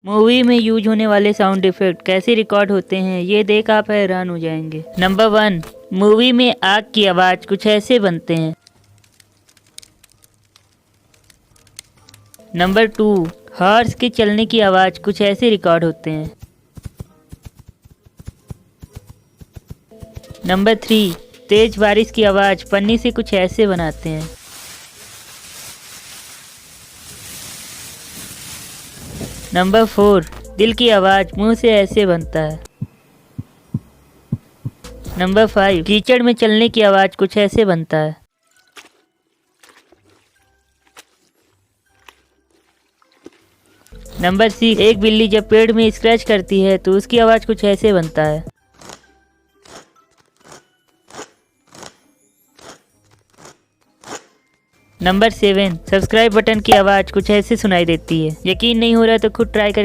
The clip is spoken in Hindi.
मूवी में यूज होने वाले साउंड इफेक्ट कैसे रिकॉर्ड होते हैं, ये देख आप हैरान हो जाएंगे। नंबर 1, मूवी में आग की आवाज कुछ ऐसे बनते हैं। नंबर 2, हॉर्स के चलने की आवाज कुछ ऐसे रिकॉर्ड होते हैं। नंबर 3, तेज बारिश की आवाज पन्नी से कुछ ऐसे बनाते हैं। नंबर 4, दिल की आवाज मुंह से ऐसे बनता है। नंबर 5, कीचड़ में चलने की आवाज कुछ ऐसे बनता है। नंबर 6, एक बिल्ली जब पेड़ में स्क्रैच करती है तो उसकी आवाज कुछ ऐसे बनता है। नंबर 7, सब्सक्राइब बटन की आवाज कुछ ऐसे सुनाई देती है। यकीन नहीं हो रहा तो खुद ट्राई करके